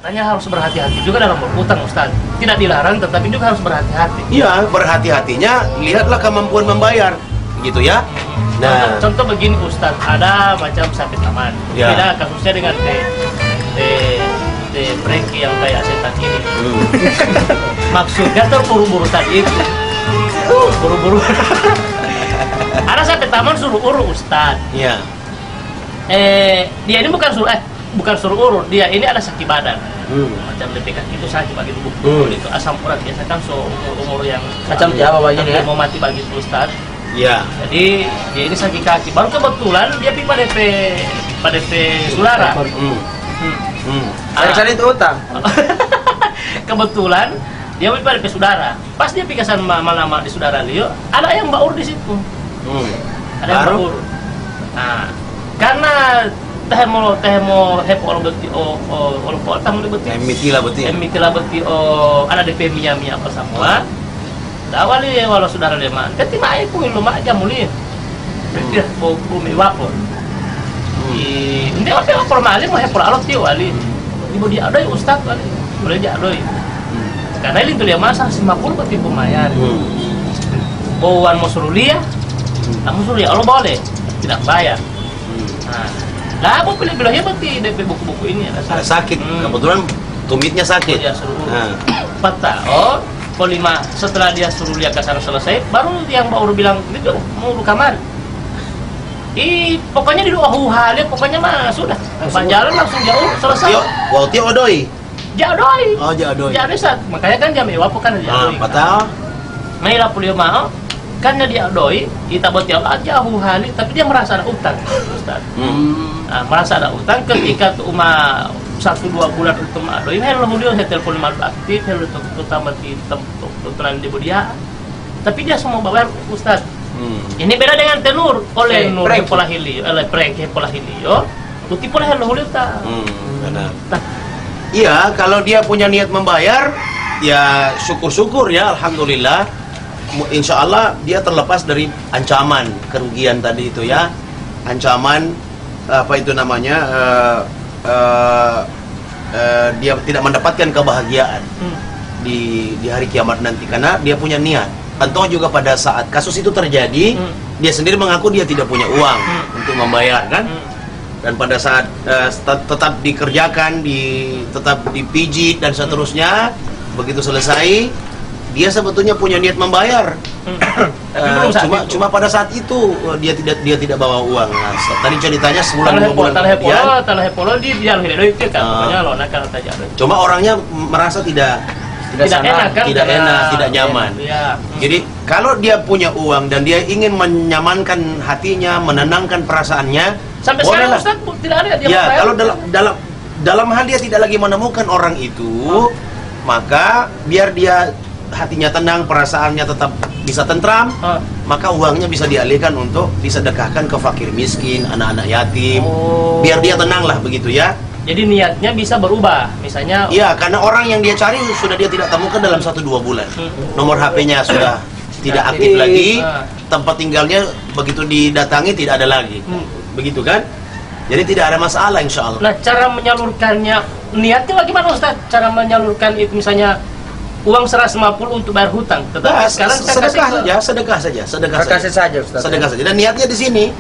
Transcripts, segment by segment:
Katanya harus berhati-hati juga dalam berhutang, Ustaz. Tidak dilarang, tetapi juga harus berhati-hati. Iya, berhati-hatinya, lihatlah kemampuan membayar, gitu ya. Nah, Contoh begini, Ustaz, ada macam sapi taman. Ya. Beda kasusnya dengan Frankie yang kayak setan ini. Maksudnya terburu-buru tadi itu. Buru-buru. Ada sapi taman suruh urut, Ustaz. iya. Dia ini bukan suruh urut, dia ini ada sakit badan. Macam DPK itu sakit bagi tubuh. Itu asam urat biasa kan umur yang Macam Jawa banyak ya. mau mati bagi itu, Ustaz. Iya. Jadi dia ini sakit kaki. Baru kebetulan dia pergi pada DP saudara. Cari itu utang. Kebetulan dia pergi pada DP saudara. Pas dia pergi ke sana nama di saudara Leo, ada yang baur di situ. Ada yang Baru? baur. Nah, karena teh mau hepo orang beti orang kota mau beti. Emiti lah beti ada DP mia apa semua. Awali walau saudara dia mah, tapi mai pun lu mak jam muli. Dia mau mewah pun. Ini apa formalin mau hepo alok tio ali. Ibu dia ada ustaz ali. Boleh dia ada. Karena ini tuh dia masa 50 peti pemayan. Wan mau suruh lihat, kamu suruh lihat, Allah boleh, tidak bayar. Nah, lah aku pilih-pilih hebat di DP buku-buku ini Ada sakit, kebetulan tumitnya sakit. Dia suruh Nah. patah. Kalau 5 setelah dia suruh lihat ke sana selesai, baru yang baru bilang itu mau ke kamar. Pokoknya di dua hal pokoknya mah sudah. Jalan langsung jauh selesai. Tio odoi. Jadoi. Oh, jadoi. Jadoi saat makanya kan jam mewah kan jadoi. Patah. Mai lah pulio mau kan dia doi kita buat jauh jauh hali tapi dia merasa ada utang, Ustaz. Nah, merasa ada utang ketika tuh 1-2 bulan untuk doi hello dia saya telepon malu aktif hello terutama di tempat di dia tapi dia semua bayar, Ustaz. Ini beda dengan tenur oleh nur pola hilio oleh prank pola hilio tuti pola hello ta. Benar. Iya, kalau dia punya niat membayar, ya syukur-syukur ya, alhamdulillah. Insya Allah dia terlepas dari ancaman kerugian tadi itu ya, ancaman apa itu namanya, dia tidak mendapatkan kebahagiaan di hari kiamat nanti karena dia punya niat. Tentu juga pada saat kasus itu terjadi, dia sendiri mengaku dia tidak punya uang untuk membayar kan. Dan pada saat tetap dikerjakan, tetap dipijit dan seterusnya, begitu selesai, dia sebetulnya punya niat membayar. Cuma pada saat itu dia tidak bawa uang. Nah, tadi ceritanya sebulan 2 bulan kemudian. Cuma orangnya merasa tidak enak kan? Tidak enak, tidak nyaman. Ya. Jadi kalau dia punya uang dan dia ingin menyamankan hatinya, menenangkan perasaannya, sampai boleh sekarang lah. Ustaz tidak ada dia Ya, membayar. kalau dalam hal dia tidak lagi menemukan orang itu, maka biar dia hatinya tenang, perasaannya tetap bisa tentram, maka uangnya bisa dialihkan untuk disedekahkan ke fakir miskin, anak-anak yatim. Biar dia tenang lah begitu ya. Jadi niatnya bisa berubah, misalnya. Iya, karena orang yang dia cari sudah dia tidak temukan dalam 1-2 bulan. Nomor HP-nya sudah tidak aktif lagi, tempat tinggalnya begitu didatangi tidak ada lagi. Begitu kan? Jadi tidak ada masalah insya Allah. Nah, cara menyalurkannya, niatnya bagaimana Ustaz? Cara menyalurkan itu misalnya uang 150 untuk bayar hutang, tetapi Nah, sekarang sedekah saja. Kasih saja, Ustaz. Sedekah saja. Dan niatnya di sini.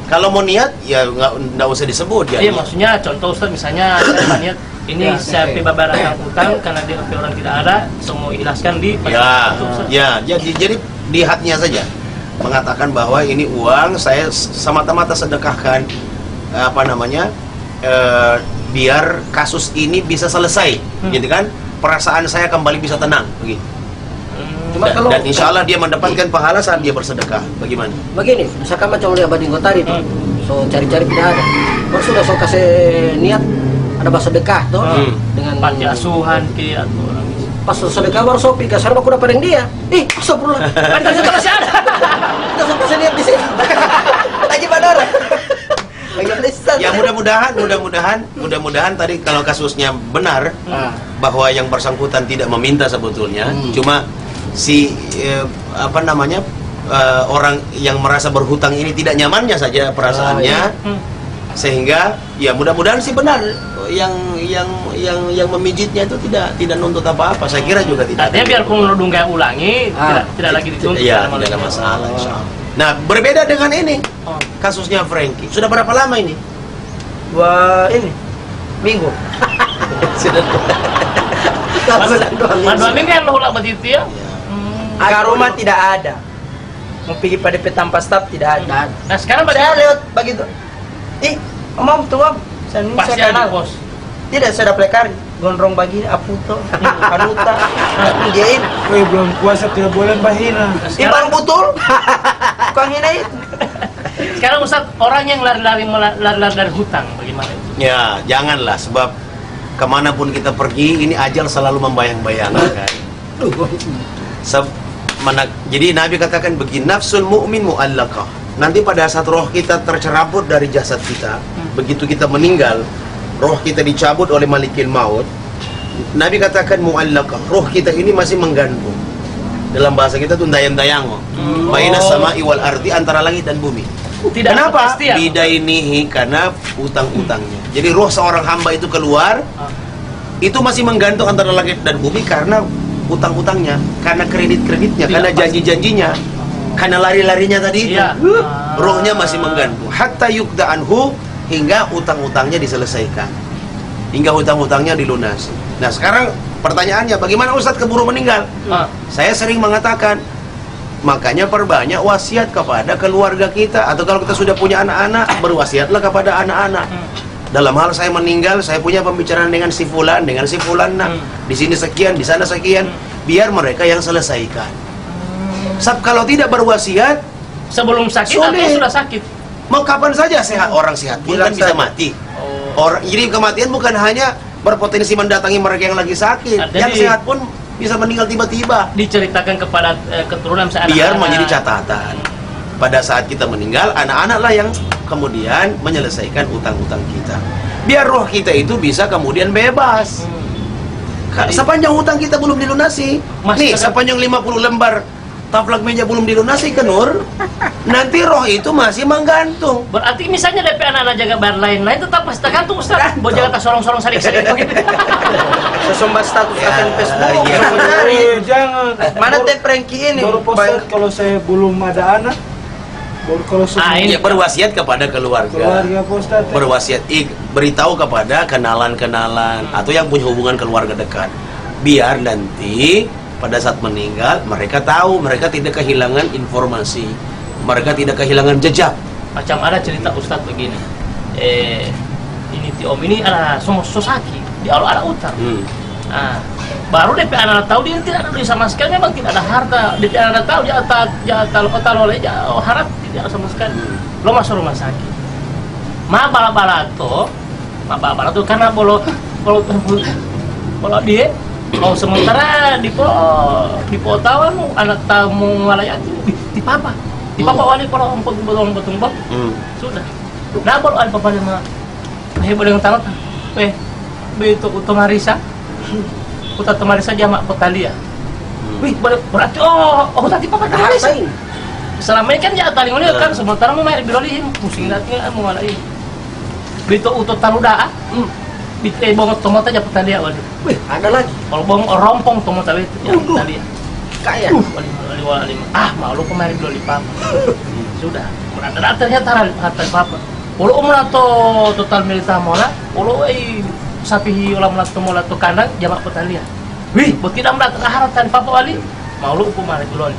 Kalau mau niat ya nggak usah disebut ya. Iya, maksudnya contoh Ustaz misalnya saya niat ini saya bayar hutang karena dia orang tidak ada, semua ikhlaskan di jadi di hatinya saja mengatakan bahwa ini uang saya semata-mata sedekahkan biar kasus ini bisa selesai, gitu kan? Perasaan saya kembali bisa tenang, begitu. Dan insya Allah dia mendapatkan pahala saat dia bersedekah. Bagaimana? Begini, misalkan macam lihat bading tadi tuh, so cari-cari tidak ada. Baru sudah so kasih niat ada bahasa sedekah tuh dengan panti asuhan ke atau orang. Pas sedekah baru so pikas sarba kuda pada dia. Astagfirullah. Kan ternyata masih ada. Kita so kasih niat di sini. Lagi badara. Ya mudah-mudahan tadi kalau kasusnya benar bahwa yang bersangkutan tidak meminta sebetulnya, cuma orang yang merasa berhutang ini tidak nyamannya saja perasaannya, sehingga ya mudah-mudahan sih benar yang memijitnya itu tidak nuntut apa-apa. Saya kira juga tidak. Artinya biarpun menudung kayak ulangi, tidak lagi dituntut. Iya, tidak ada masalah. Insyaallah. Nah, berbeda dengan ini kasusnya Frankie. Sudah berapa lama ini? Minggu. Sudah. Dua minggu kan lo begitu ya. Agak rumah tidak ada. Mau pergi pada tanpa staf tidak ada. Nah sekarang Saya lewat begitu. Om tuang. pasti Saya ada kenal. bos. Tidak, saya ada pelekari. Gondrong bagi Aputo, Anuta, Jain. Belum puasa tidak boleh bahina. Bang Butul. Kau hina itu. Sekarang Ustaz, orang yang lari-lari dari hutang bagaimana itu? Ya, janganlah sebab kemanapun kita pergi ini ajal selalu membayang-bayangkan. Jadi Nabi katakan begini, nafsul mu'min mu'allaqah. Nanti pada saat roh kita tercerabut dari jasad kita, begitu kita meninggal, roh kita dicabut oleh malikil maut. Nabi katakan mu'allaqah, roh kita ini masih menggantung. Dalam bahasa kita tuh dayang-dayango. Baina sama'i wal ardi, antara langit dan bumi. Tidak Kenapa? kepastian. Bidainihi, karena utang-utangnya. Jadi roh seorang hamba itu keluar, itu masih menggantung antara langit dan bumi karena utang-utangnya, karena kredit-kreditnya, karena janji-janjinya, karena lari-larinya tadi itu. Iya. Rohnya masih menggantung. Hatta yukda anhu, hingga utang-utangnya diselesaikan. Hingga utang-utangnya dilunasi. Nah sekarang pertanyaannya, bagaimana Ustadz keburu meninggal? Saya sering mengatakan, makanya perbanyak wasiat kepada keluarga kita. Atau kalau kita sudah punya anak-anak, berwasiatlah kepada anak-anak. Dalam hal saya meninggal, saya punya pembicaraan dengan si fulan, dengan si fulan. Di sini sekian, di sana sekian. Biar mereka yang selesaikan. Sebab kalau tidak berwasiat, Sebelum sakit sulit. atau sudah sakit? mau kapan saja sehat. Orang sehat pun kan bisa mati. Jadi kematian bukan hanya berpotensi mendatangi mereka yang lagi sakit. Yang sehat pun bisa meninggal tiba-tiba. Diceritakan kepada keturunan seanak-anak. Biar menjadi catatan. Pada saat kita meninggal, anak-anak lah yang kemudian menyelesaikan utang-utang kita. Biar roh kita itu bisa kemudian bebas. Sepanjang utang kita belum dilunasi, nih sepanjang 50 lembar taplak meja belum dilunasi ke Nur, nanti roh itu masih menggantung. Berarti misalnya DP anak-anak jaga bayar lain-lain tetap pasti tergantung Ustaz. Mau jaga tas sorong-sorong sadik-sadik begitu. Sesumbat status akun Facebook. iya. Jangan. Mana teh Frankie ini? Baru post kalau saya belum ada anak. Baru kalau saya Ya berwasiat kepada keluarga. keluarga postat. Berwasiat, beritahu kepada kenalan-kenalan atau yang punya hubungan keluarga dekat. Biar nanti pada saat meninggal mereka tahu, mereka tidak kehilangan informasi, mereka tidak kehilangan jejak. Macam ada cerita Ustadz begini. Ini Om ini ada Sosaki, di awal ada utang. Baru DP anak tahu dia tidak ada duit sama sekali, memang tidak ada harta. DP anak tahu dia tahu oleh harap tidak ada sama sekali. Lo masuk rumah sakit. Ma bala-bala tuh karena bolo dia. Oh sementara di tawan anak tamu walayati di papa wali kalau betul sudah. Nah baru ada papa nama boleh ngetarot begitu Marisa. Uta Marisa jamak Potalia. Wih, berarti tadi papa Marisa. Selama ini kan dia tali ngoli kan sementara mau main biloli pusing datnya mau malai. Begitu utot taluda bongot tomat aja Potalia wali. Wih, ada lagi. Kalau rompong tomat itu ya Potalia. Kaya. Wali. Malu kemarin biloli papa. Sudah. Berada ternyata harta papa. Kalau umlato total milita mola, kalau sapi ulam mola to kandang jamak Potalia. Wih, tidak melihat haratan papa wali. Malu kemarin biloli.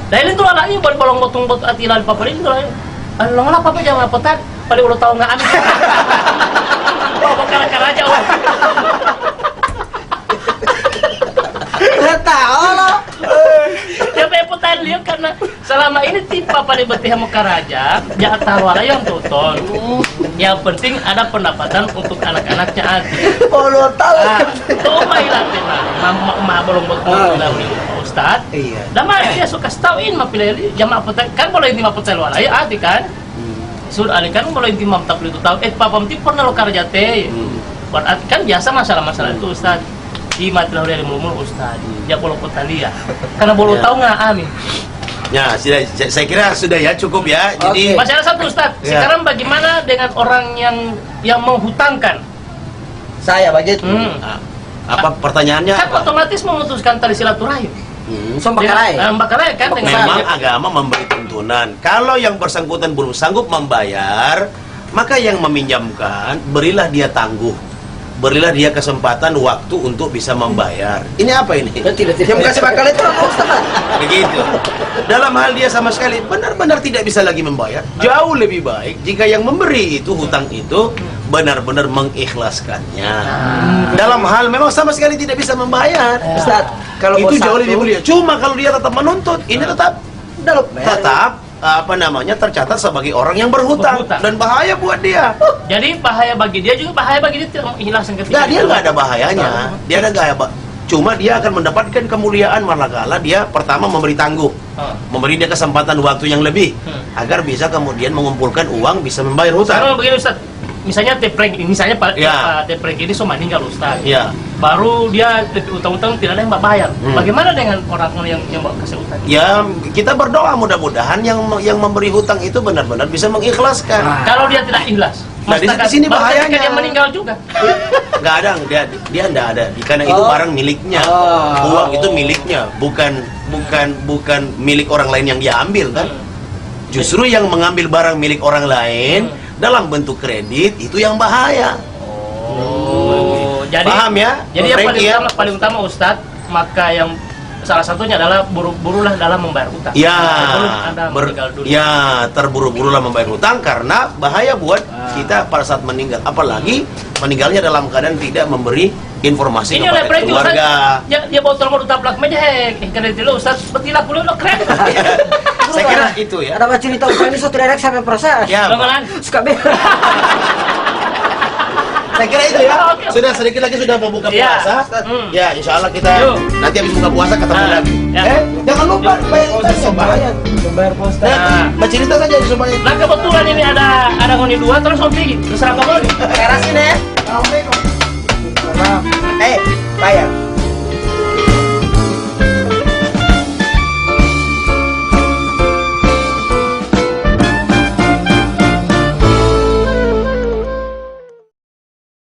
Dahil itu anaknya bolong botong atilan papa ini tuh. Ano nga papa jamak Potalia. Paling ulo tahu nggak amin. Bakal aja wah. Nggak tahu loh. Ya peputan lihat karena selama ini tipe pada betih mau karaja, jangan tahu lah yang tonton. Yang penting ada pendapatan untuk anak-anaknya aja. Kalau tahu. Tuh mainlah mama belum betul Ustad. Iya. Dan dia suka setauin mah pilih jamaah petai kan boleh lima petai luar ya ati kan. Sudah kan boleh timam tak itu tahu. Papa mesti pernah lo kerja teh. Berarti kan biasa masalah-masalah itu Ustad. Di matilah dari mulu-mulu Ustad. Ya boleh Potalia. Karena boleh tahu nggak amin. Ya, saya kira sudah ya, cukup ya. Jadi masih ada satu Ustad. Sekarang bagaimana dengan orang yang menghutangkan Saya begitu. Nah, apa pertanyaannya? Kan Apa? otomatis memutuskan tali silaturahim. Sombakarai. Bakarai kan dengan Memang agama memberi tuntunan. Kalau yang bersangkutan belum sanggup membayar, maka yang meminjamkan berilah dia tangguh. Berilah dia kesempatan waktu untuk bisa membayar. Ini apa ini? Tidak. Yang kasih bakal itu apa Ustaz? Begitu. Dalam hal dia sama sekali benar-benar tidak bisa lagi membayar. Jauh lebih baik jika yang memberi itu hutang itu benar-benar mengikhlaskannya. Dalam hal memang sama sekali tidak bisa membayar. Ustaz, kalau itu bos jauh satu- lebih mulia. Cuma kalau dia tetap menuntut, ini tetap tercatat sebagai orang yang berhutang Berhutang. dan bahaya buat dia. Jadi bahaya bagi dia juga bahaya bagi dia tidak menghilangkan ketika. Nah, dia nggak ada bahayanya. Dia ada nggak ada. Cuma dia akan mendapatkan kemuliaan manakala dia pertama memberi tangguh, memberi dia kesempatan waktu yang lebih agar bisa kemudian mengumpulkan uang bisa membayar hutang. Sekarang begini Ustaz, misalnya Tepreng, misalnya Pak Ya. Tepreng ini so meninggal Ustaz. Ya, Baru dia utang-utang tidak ada yang bayar. Bagaimana dengan orang yang kasih utang? ya kita berdoa mudah-mudahan yang memberi hutang itu benar-benar bisa mengikhlaskan. Kalau dia tidak ikhlas, Nah, di maksudnya sini baru bahayanya. ketika dia meninggal juga. Nggak ada, dia nggak ada, karena itu barang miliknya. Uang itu miliknya, bukan milik orang lain yang dia ambil kan. Justru yang mengambil barang milik orang lain dalam bentuk kredit itu yang bahaya. Oh, jadi Paham ya? Jadi yang Frank, ya? paling utama Ustadz, maka yang salah satunya adalah buru-burulah dalam membayar utang. Ya, Sebelum Anda meninggal dunia. ya terburu-burulah membayar hutang karena bahaya buat kita pada saat meninggal. Apalagi meninggalnya dalam keadaan tidak memberi informasi Ini oleh kepada Frank Ustaz, keluarga. dia botol mau taplak meja karena itu Ustaz petilah kulo lo keren. Saya kira itu ya. Ada cerita Ustaz ini so tidak ada sampai perasaan. Ya, Bagaimana? Suka beda. saya kira itu ya. Oke. Sudah sedikit lagi sudah mau buka Ya. puasa. Hmm. Ya, insya Allah kita Yuk. nanti habis buka puasa ketemu Ah, lagi. ya. Jangan lupa bayar utangnya, bahaya. Membayar posta. Nah. Bercerita saja semuanya. Nah kebetulan ini ada ngoni dua terus pergi terserah kamu. Teras ini ya. Assalamualaikum. Salam. Bayar.